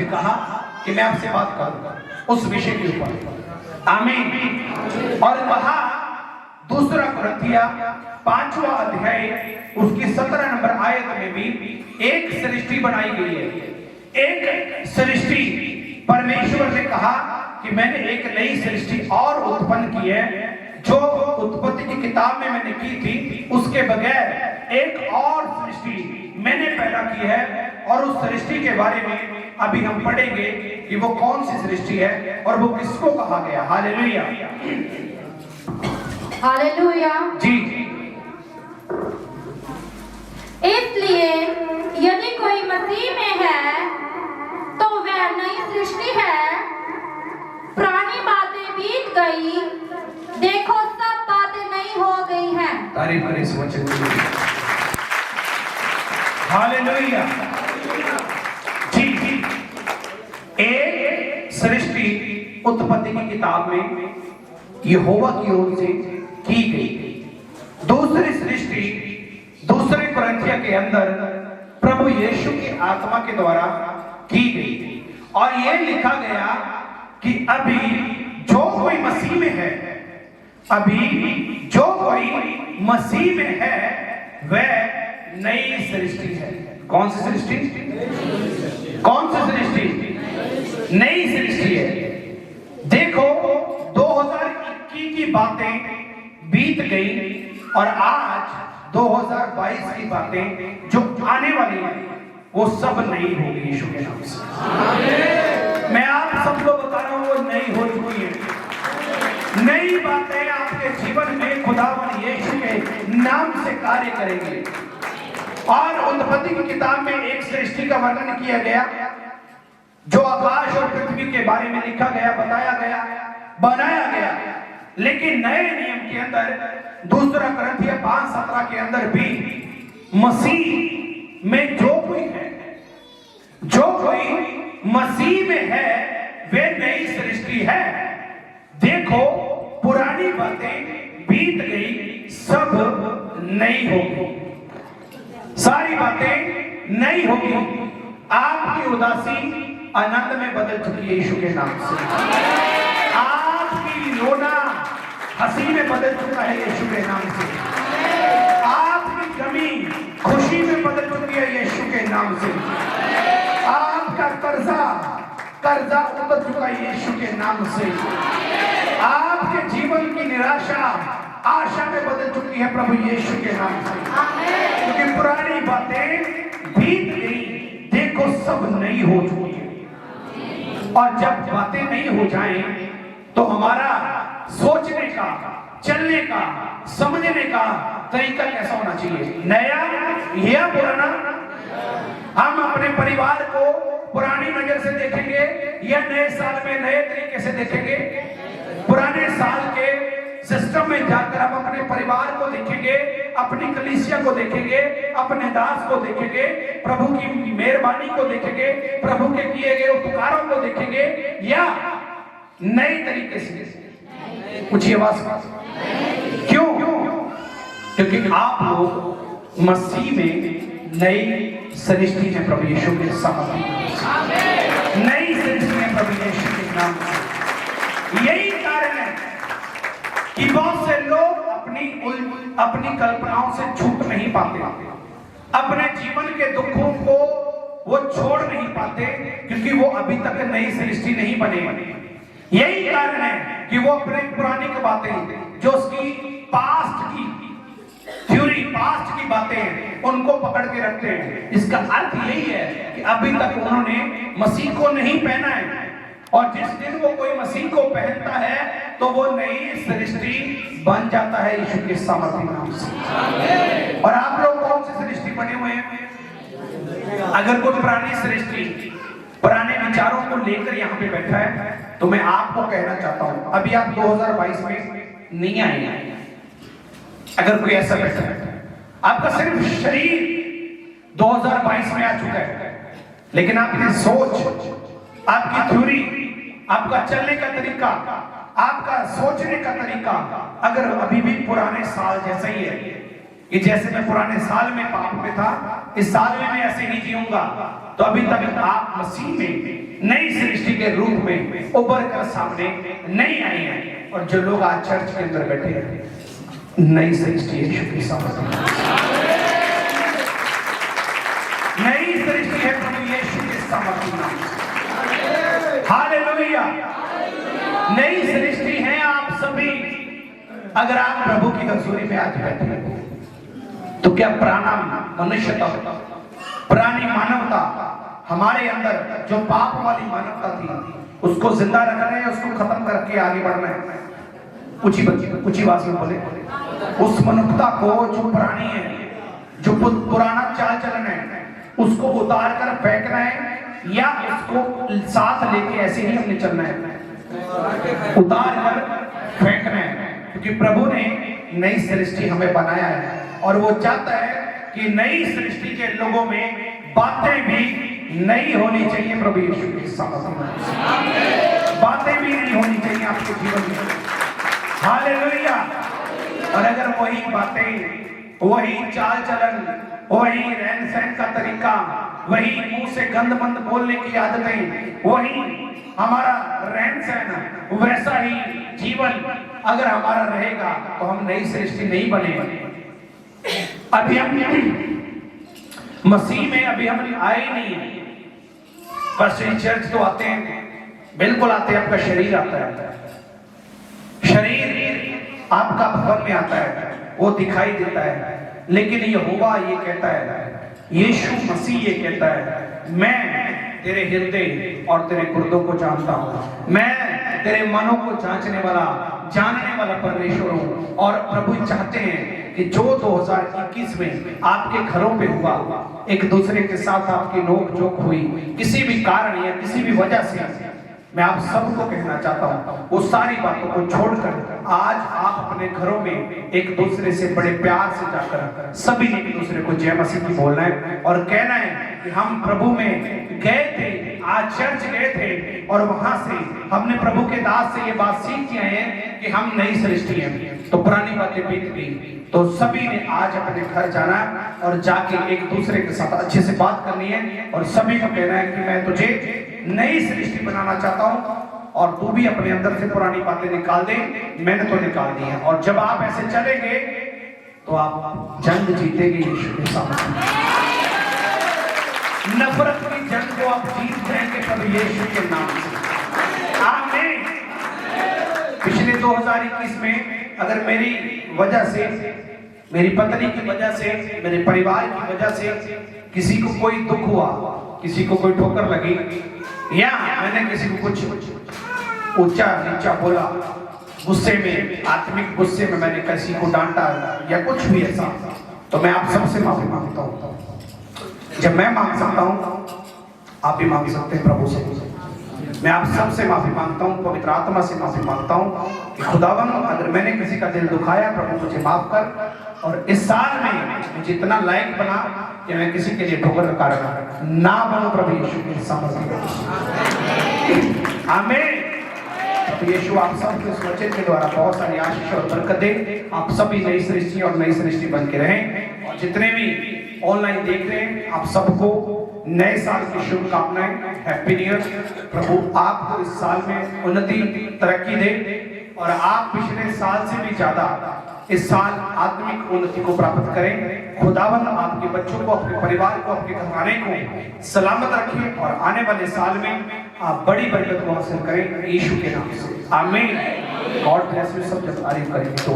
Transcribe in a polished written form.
मुझे कहा कि मैं आपसे बात करूंगा उस विषय के ऊपर। आमीन। और कहा दूसरा कुरिन्थिया 5वां अध्याय उसकी 17 नंबर आयत में भी एक सृष्टि बनाई गई है। एक सृष्टि परमेश्वर ने कहा कि मैंने एक नई सृष्टि और उत्पन्न की है, जो उत्पत्ति की किताब में मैंने की थी उसके बगैर एक और सृष्टि मैंने पैदा की है। और उस सृष्टि के बारे में अभी हम पढ़ेंगे कि वो कौन सी सृष्टि है और वो किसको कहा गया। हालेलुया, हालेलुया जी। इसलिए यदि कोई मसीह में है तो वह नई सृष्टि है, पुरानी बातें बीत गई, देखो सब बातें नई हो गई हैं। तारीफ करें इस वचन के लिए। हालेलुया, जी। एक सृष्टि उत्पत्ति की किताब में यहोवा की ओर से की गई। दूसरी सृष्टि दूसरे कुरिन्थिया के अंदर प्रभु यीशु की आत्मा के द्वारा की गई। और यह लिखा गया कि अभी जो कोई मसीह में है, अभी जो कोई मसीह में है वह नई सृष्टि है। कौन सी सृष्टि? कौन सी सृष्टि? नई सृष्टि है। देखो 2021 की बातें बीत गई और आज 2022 की बातें जो आने वाली हैं वो सब नई होगी यीशु के नाम से। मैं आप सबको बता रहा हूं वो नई हो चुकी है। नई बातें आपके जीवन में खुदावन यीशु के नाम से कार्य करेंगे। और उत्पत्ति की किताब में एक सृष्टि का वर्णन किया गया जो आकाश और पृथ्वी के बारे में लिखा गया, बताया गया, बनाया गया। लेकिन नए नियम के अंदर दूसरा कुरिन्थिया 5:17 के अंदर भी मसीह में जो कोई है, जो कोई मसीह में है वे नई सृष्टि है। देखो पुरानी बातें बीत गई, सब नई होगी, सारी बातें नई होगी। आपकी उदासी आनंद में बदल चुकी है यीशु के नाम से। आपकी रोना हंसी में बदल चुका है यीशु के नाम से। आपकी कमी खुशी में बदल चुकी है यीशु के नाम से। आपका कर्जा उतर चुका है यीशु के नाम से। आपके जीवन की निराशा आशा में बदल चुकी है प्रभु यीशु के नाम से। क्योंकि पुरानी बातें बीत गई, देखो सब नई हो चुकी है। और जब बातें नहीं हो जाएं तो हमारा सोचने का, चलने का, समझने का तरीका कैसा होना चाहिए? नया या पुराना? हम अपने परिवार को पुरानी नजर से देखेंगे या नए साल में नए तरीके से देखेंगे? पुराने साल के सिस्टम में जाकर हम अपने परिवार को देखेंगे, अपनी कलीसिया को देखेंगे, अपने दास को देखेंगे, प्रभु की मेहरबानी को देखेंगे, प्रभु के किए गए उपकारों को देखेंगे, या नए तरीके से? कुछ आवाज क्यों? क्योंकि आप लोग मसीह में नई सृष्टि है प्रभु यीशु के साथ। नई सृष्टि है प्रभु यीशु के नाम से। यही कारण है कि बहुत से लोग अपनी कल्पनाओं से छूट नहीं पाते, अपने जीवन के दुखों को वो छोड़ नहीं पाते, क्योंकि वो अभी तक नई सृष्टि नहीं बने। यही कारण है कि वो अपने पुरानी की बातें, जो उसकी पास्ट की थ्योरी, पास्ट की बातें हैं, उनको पकड़ के रखते हैं। इसका अर्थ यही है कि अभी तक उन्होंने मसीह को नहीं पहना है। और जिस दिन वो कोई मसीह को पहनता है तो वो नई सृष्टि बन जाता है यीशु के सामर्थ्य नाम से। और आप लोग कौन सी सृष्टि बने हुए हैं? अगर कोई पुरानी सृष्टि, पुराने विचारों को लेकर यहाँ पे बैठा है तो मैं आपको कहना चाहता हूँ, अभी आप 2022 में नहीं आए हैं। अगर कोई ऐसा बैठा है, आपका सिर्फ शरीर 2022 में आ चुका है, लेकिन आपकी सोच, आपकी थ्योरी, आपका चलने का तरीका, आपका सोचने का तरीका अगर अभी भी पुराने साल जैसा ही है, कि जैसे मैं पुराने साल में पाप में था, इस साल में मैं ऐसे ही जीऊंगा। तो अभी तक आप मसीह में नई सृष्टि के रूप में उभर कर सामने नहीं आए हैं। और जो लोग आज चर्च के अंदर बैठे हैं, नई सृष्टि यीशु की सामने, नई सृष्टि है प्रभु यीशु के सामने। हालेलुया। नई सृष्टि है आप सभी। अगर आप प्रभु की हजूरी में आज बैठे हैं, तो क्या पुराना मनुष्यता, पुरानी मानवता, हमारे अंदर जो पाप वाली मानवता थी, उसको जिंदा रखना है, उसको खत्म करके आगे बढ़ना है? ऊंची आवाज में बोले। उस मनुष्यता को जो पुरानी है, जो पुराना चाल चलन है, उसको उतार कर फेंकना है या उसको साथ लेके ऐसे ही हमने चलना है? उतार कर फेंकना है, क्योंकि प्रभु ने नई सृष्टि हमें बनाया है और वो चाहता है कि नई सृष्टि के लोगों में बातें भी नई होनी चाहिए। प्रभु यीशु के सामने बातें भी नई होनी चाहिए आपके जीवन में। हालेलुया। और अगर वही बातें, वही चाल चलन, वही रहन सहन का तरीका, वही मुंह से गंद मंद बोलने की आदतें, वही हमारा रहन सहन, वैसा ही जीवन अगर हमारा रहेगा, तो हम नई सृष्टि नहीं बने। अभी हम मसीह में अभी हम आए नहीं है। बस चर्च तो आते हैं, बिल्कुल आते हैं, आपका शरीर आता है, शरीर आपका भवन में आता है, वो दिखाई देता है। लेकिन यहोवा ये कहता है, यीशु मसीह ये कहता है, मैं तेरे हृदय और तेरे गुर्दों को जानता हूं, मैं तेरे मनों को जांचने वाला, जानने वाला परमेश्वर हूं। और प्रभु चाहते हैं कि जो 2021 में आपके घरों पे हुआ, एक दूसरे के साथ आपकी नोक झोंक हुई, किसी भी कारण या किसी भी वजह से, मैं आप सबको कहना चाहता हूं, वो सारी बातों को छोड़कर आज आप अपने घरों में एक दूसरे से बड़े प्यार से जाकर सभी ने एक दूसरे को जय मसीह की बोलना है और कहना है कि हम प्रभु में गए थे, आज चर्च गए थे और वहां से हमने प्रभु के दास से ये बात सीख के आए हैं कि हम नई सृष्टि हैं। तो पुरानी बातें बीत गई, तो सभी ने आज अपने घर जाना है और जाके एक दूसरे के साथ अच्छे से बात करनी है और सभी को कहना है कि मैं तुझे नई सृष्टि बनाना चाहता हूं और तू भी अपने अंदर से पुरानी बातें निकाल दे, मैंने तो निकाल दी है। और जब आप ऐसे चलेंगे तो आप जंग जीतेंगे यीशु के सामने। नफरत की जंग को आप जीत जाएंगे प्रभु यीशु के नाम से। आमीन। पिछले 2021 में अगर मेरी वजह से, मेरी पत्नी की वजह से, मेरे परिवार की वजह से किसी को कोई दुख हुआ, किसी को कोई ठोकर लगी, या मैंने किसी को कुछ ऊंचा नीचा बोला, गुस्से में, आत्मिक गुस्से में मैंने किसी को डांटा या कुछ भी ऐसा, तो मैं आप सबसे माफी मांगता हूं। जब मैं मांग सकता हूं, आप भी मांग सकते हैं प्रभु से। मैं आप सबसे माफी मांगता हूं, पवित्र आत्मा से माफी मांगता हूं कि खुदावन अगर मैंने किसी का दिल दुखाया, प्रभु मुझे माफ कर। और इस साल में जितना लायक बना कि मैं किसी के लिए ठोकर का कारण ना बनूं, प्रभु यीशु की सामर्थ्य। आमीन। तो यीशु आप सबके इस वचन के द्वारा बहुत सारी आशीष और बरकत दे। आप सभी नई सृष्टि और नई सृष्टि बन के रहें। और जितने भी ऑनलाइन देख रहे हैं, आप सबको नए साल की शुभकामनाएं, हैप्पी न्यू ईयर। प्रभु आपको इस साल में उन्नति, तरक्की दे और आप पिछले साल से भी ज्यादा इस साल आत्मिक उन्नति को प्राप्त करें। खुदावन आपके बच्चों को, अपने परिवार को, आपके घराने को सलामत रखे और आने वाले साल में आप बड़ी बरकत को हासिल करें यीशु के नाम से। आमीन। God bless you. सब जब तारीफ करेंगे तो